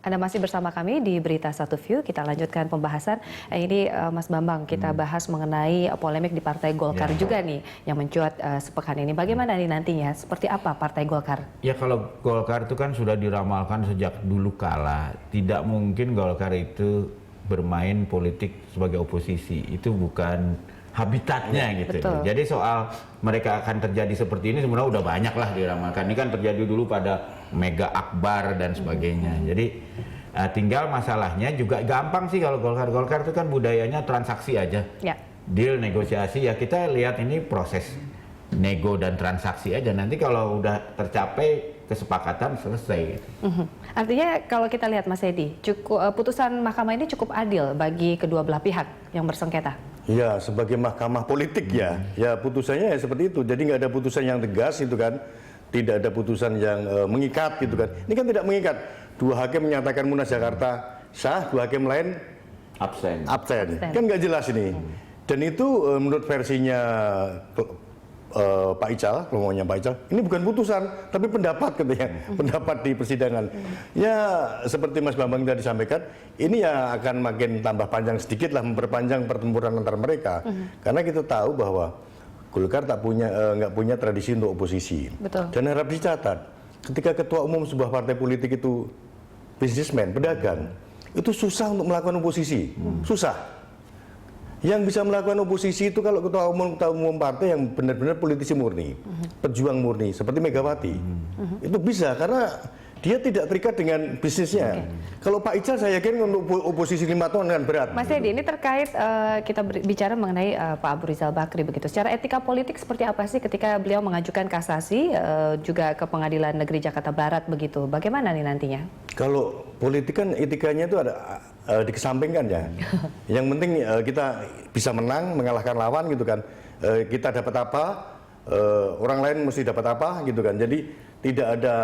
Anda masih bersama kami di Berita Satu View. Kita lanjutkan pembahasan. Ini Mas Bambang, kita bahas mengenai polemik di Partai Golkar juga nih yang mencuat sepekan ini. Bagaimana nih nantinya? Seperti apa Partai Golkar? Ya kalau Golkar itu kan sudah diramalkan sejak dulu kala. Tidak mungkin Golkar itu bermain politik sebagai oposisi. Itu bukan habitatnya gitu. Betul. Jadi soal mereka akan terjadi seperti ini sebenarnya udah banyak lah diramalkan. Ini kan terjadi dulu pada Mega Akbar dan sebagainya. Jadi tinggal masalahnya juga gampang sih kalau Golkar itu kan budayanya transaksi aja. Ya. Deal, negosiasi, ya kita lihat ini proses nego dan transaksi aja. Nanti kalau udah tercapai kesepakatan selesai. Artinya kalau kita lihat Mas Edi, putusan mahkamah ini cukup adil bagi kedua belah pihak yang bersengketa. Ya, sebagai mahkamah politik ya putusannya ya seperti itu. Jadi nggak ada putusan yang tegas itu kan, tidak ada putusan yang mengikat gitu kan. Ini kan tidak mengikat. Dua hakim menyatakan Munas Jakarta sah, dua hakim lain absen. Kan nggak jelas ini. Dan itu menurut versinya Pak Ical, kalau maunya Pak Ical, ini bukan putusan, tapi pendapat katanya, pendapat di persidangan. Ya, seperti Mas Bambang tadi sampaikan, ini ya akan makin tambah panjang sedikit lah, memperpanjang pertempuran antara mereka. Karena kita tahu bahwa Golkar nggak punya tradisi untuk oposisi. Betul. Dan harap dicatat, ketika ketua umum sebuah partai politik itu bisnismen, pedagang, itu susah untuk melakukan oposisi, susah. Yang bisa melakukan oposisi itu kalau ketua umum partai yang benar-benar politisi murni, pejuang murni, seperti Megawati. Itu bisa, karena dia tidak terikat dengan bisnisnya. Kalau Pak Ical saya yakin untuk oposisi 5 tahun akan berat. Mas Edi, ini terkait kita bicara mengenai Pak Abu Rizal Bakri begitu. Secara etika politik seperti apa sih ketika beliau mengajukan kasasi juga ke Pengadilan Negeri Jakarta Barat begitu? Bagaimana nih nantinya? Kalau politik kan etikanya itu ada dikesampingkan ya. Yang penting kita bisa menang, mengalahkan lawan gitu kan. Kita dapat apa, orang lain mesti dapat apa gitu kan. Jadi tidak ada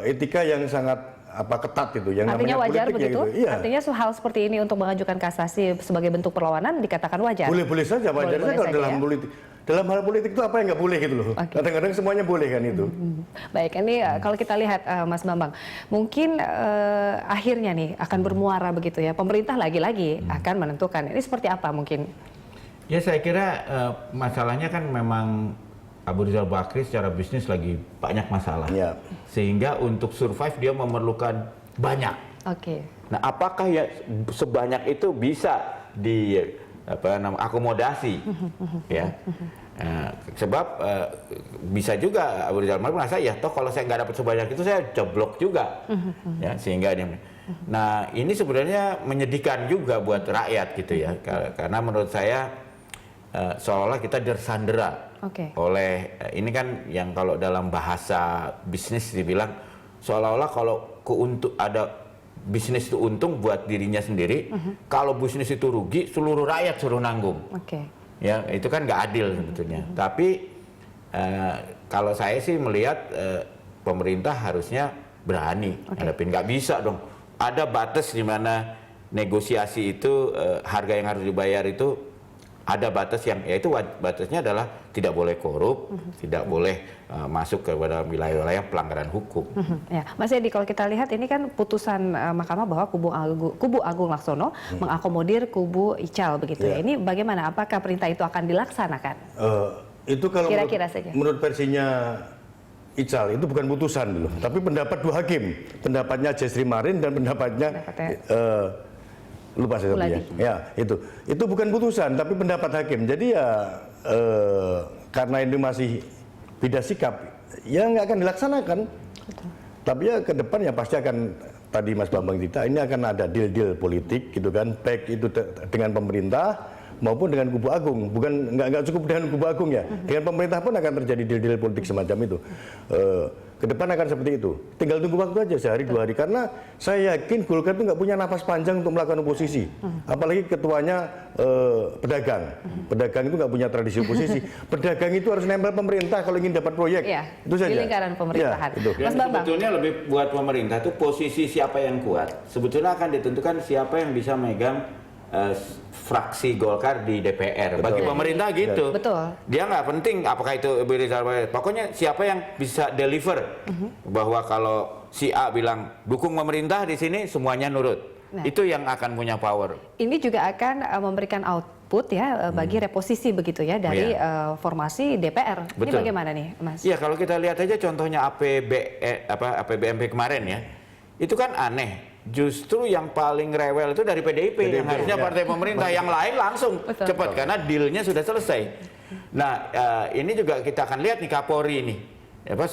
etika yang sangat ketat itu. Yang artinya namanya wajar begitu? gitu. Iya. Artinya hal seperti ini untuk mengajukan kasasi sebagai bentuk perlawanan dikatakan wajar? Boleh-boleh saja, wajar saja kalau dalam politik. Dalam hal politik itu apa yang nggak boleh gitu loh. Kadang-kadang semuanya boleh kan itu. Baik, ini kalau kita lihat Mas Bambang, mungkin akhirnya nih akan bermuara begitu ya. Pemerintah lagi-lagi akan menentukan. Ini seperti apa mungkin? Ya saya kira masalahnya kan memang Abu Rizal Bakri secara bisnis lagi banyak masalah. Ya. Sehingga untuk survive dia memerlukan banyak. Oke. Nah, apakah ya sebanyak itu bisa di akomodasi? Ya. Sebab bisa juga Abu Rizal Bakri merasa ya toh kalau saya nggak dapat sebanyak itu saya jeblok juga. Ya, sehingga dia. Nah, ini sebenarnya menyedihkan juga buat rakyat gitu ya. Karena menurut saya seolah-olah kita tersandera oleh ini kan yang kalau dalam bahasa bisnis dibilang seolah-olah kalau ada bisnis itu untung buat dirinya sendiri, kalau bisnis itu rugi seluruh rakyat suruh nanggung. Ya itu kan nggak adil sebetulnya. Tapi kalau saya sih melihat pemerintah harusnya berani hadapin, nggak bisa dong. Ada batas di mana negosiasi itu harga yang harus dibayar itu ada batas yang yaitu batasnya adalah tidak boleh korup, tidak boleh masuk kepada wilayah-wilayah pelanggaran hukum. Ya, Mas Edi, kalau kita lihat ini kan putusan mahkamah bahwa kubu Agung Laksono mengakomodir kubu Ical begitu ya. Ini bagaimana? Apakah perintah itu akan dilaksanakan? Itu kalau kira-kira menurut versinya Ical itu bukan putusan dulu, tapi pendapat dua hakim, pendapatnya Jessri Marin dan pendapatnya lupa saya ya itu bukan putusan tapi pendapat hakim. Jadi ya karena ini masih beda sikap ya nggak akan dilaksanakan. Tapi ya ke depan ya pasti akan, tadi Mas Bambang cerita, ini akan ada deal-deal politik gitu kan, baik itu dengan pemerintah maupun dengan kubu Agung. Bukan nggak cukup dengan kubu Agung ya, dengan pemerintah pun akan terjadi deal-deal politik semacam itu. Ke depan akan seperti itu. Tinggal tunggu waktu aja sehari dua hari, karena saya yakin Golkar itu nggak punya nafas panjang untuk melakukan oposisi. Apalagi ketuanya pedagang. Pedagang itu nggak punya tradisi oposisi. Pedagang itu harus nempel pemerintah kalau ingin dapat proyek. Ya, itu saja. Di lingkaran pemerintahan. Ya, itu. Dan sebetulnya lebih buat pemerintah itu posisi siapa yang kuat. Sebetulnya akan ditentukan siapa yang bisa megang fraksi Golkar di DPR. Betul. Bagi pemerintah gitu. Betul. Dia nggak penting apakah itu pokoknya siapa yang bisa deliver bahwa kalau si A bilang dukung pemerintah di sini, semuanya nurut. Nah. Itu yang akan punya power. Ini juga akan memberikan output ya bagi reposisi begitu ya dari formasi DPR. Ini Betul. bagaimana nih, Mas? Iya, kalau kita lihat aja contohnya APBMP kemarin ya, itu kan aneh. Justru yang paling rewel itu dari PDIP yang harusnya partai pemerintah, yang lain langsung Betul. cepat karena dealnya sudah selesai. Nah, ini juga kita akan lihat nih Kapolri ini,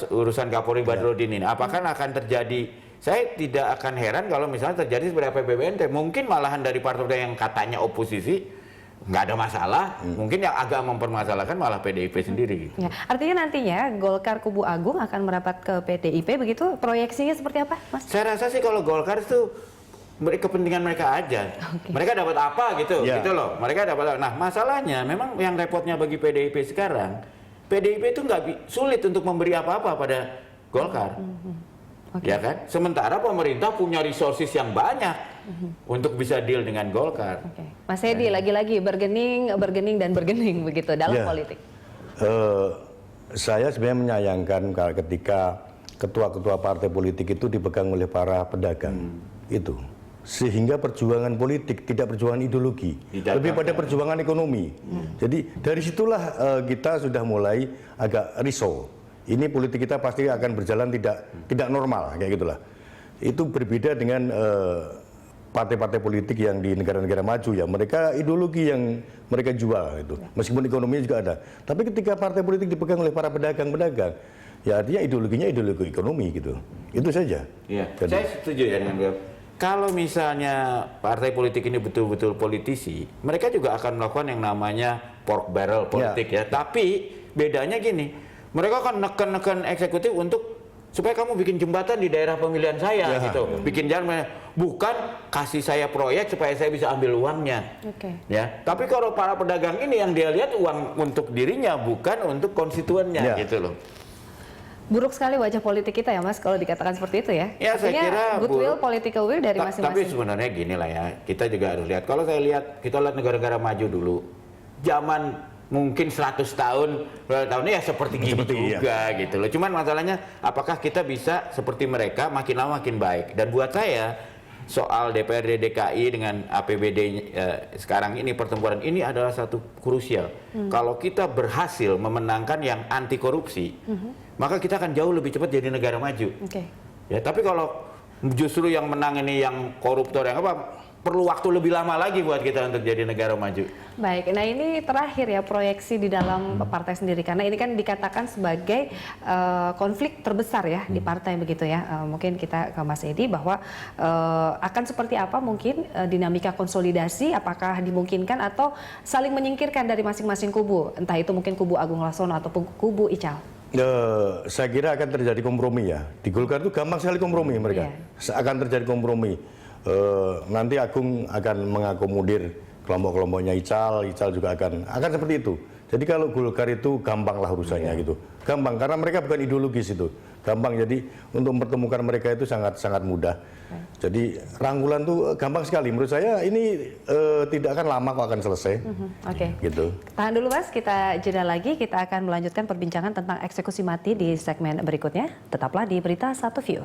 urusan Kapolri Badrodin ini, apakah akan terjadi? Saya tidak akan heran kalau misalnya terjadi seperti APBNT, mungkin malahan dari partai yang katanya oposisi nggak ada masalah, mungkin yang agak mempermasalahkan malah PDIP sendiri. Gitu. Ya, artinya nantinya Golkar kubu Agung akan merapat ke PDIP begitu, proyeksinya seperti apa, Mas? Saya rasa sih kalau Golkar itu kepentingan mereka aja, mereka dapat apa gitu, gitu loh. Mereka dapat. Nah, masalahnya memang yang repotnya bagi PDIP sekarang, PDIP itu sulit untuk memberi apa-apa pada Golkar. Ya kan? Sementara pemerintah punya resources yang banyak untuk bisa deal dengan Golkar. Mas Edi lagi-lagi bergening dan bergening begitu dalam politik. Saya sebenarnya menyayangkan ketika ketua-ketua partai politik itu dipegang oleh para pedagang itu, sehingga perjuangan politik tidak perjuangan ideologi, lebih pada perjuangan ekonomi. Jadi dari situlah kita sudah mulai agak risau. Ini politik kita pasti akan berjalan tidak normal kayak gitulah. Itu berbeda dengan partai-partai politik yang di negara-negara maju ya. Mereka ideologi yang mereka jual itu. Meskipun ekonominya juga ada. Tapi ketika partai politik dipegang oleh para pedagang-pedagang, ya artinya ideologinya ideologi ekonomi gitu. Itu saja. Iya. Saya setuju ya dengan beliau. Kalau misalnya partai politik ini betul-betul politisi, mereka juga akan melakukan yang namanya pork barrel politik ya. Tapi bedanya gini, mereka akan neken-neken eksekutif untuk supaya kamu bikin jembatan di daerah pemilihan saya gitu. Bikin jalan, bukan kasih saya proyek supaya saya bisa ambil uangnya. Ya. Tapi kalau para pedagang ini yang dia lihat uang untuk dirinya bukan untuk konstituennya gitu loh. Buruk sekali wajah politik kita ya, Mas, kalau dikatakan seperti itu ya. Ya, saya kira goodwill, political will dari masing-masing. Tapi sebenarnya gini lah ya, kita juga harus lihat. Kalau saya lihat, kita lihat negara-negara maju dulu, zaman mungkin 100 tahun ya seperti gini juga gitu loh. Cuman masalahnya apakah kita bisa seperti mereka makin lama makin baik. Dan buat saya soal DPRD DKI dengan APBD sekarang ini, pertempuran ini adalah satu krusial. Kalau kita berhasil memenangkan yang anti korupsi, maka kita akan jauh lebih cepat jadi negara maju. Ya, tapi kalau justru yang menang ini yang koruptor yang apa, perlu waktu lebih lama lagi buat kita untuk jadi negara maju. Baik, nah ini terakhir ya proyeksi di dalam partai sendiri, karena ini kan dikatakan sebagai konflik terbesar ya di partai begitu ya. Mungkin kita ke Mas Edi bahwa akan seperti apa mungkin dinamika konsolidasi, apakah dimungkinkan atau saling menyingkirkan dari masing-masing kubu, entah itu mungkin kubu Agung Laksono atau kubu Ical. Saya kira akan terjadi kompromi ya. Di Golkar itu gampang sekali kompromi mereka. Akan terjadi kompromi. Nanti Agung akan mengakomodir kelompok-kelompoknya Ical juga akan seperti itu. Jadi kalau Golkar itu gampang lah urusannya gitu, gampang karena mereka bukan ideologis itu, gampang. Jadi untuk mempertemukan mereka itu sangat mudah. Jadi rangkulan tuh gampang sekali. Menurut saya ini tidak akan lama kok akan selesai. Gitu. Tahan dulu Mas, kita jeda lagi. Kita akan melanjutkan perbincangan tentang eksekusi mati di segmen berikutnya. Tetaplah di Berita Satu View.